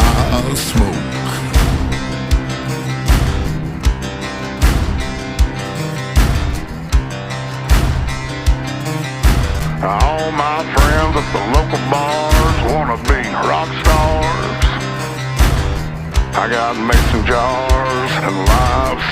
I smoke. All my friends at the local bars wanna be rock stars. I got mason jars and live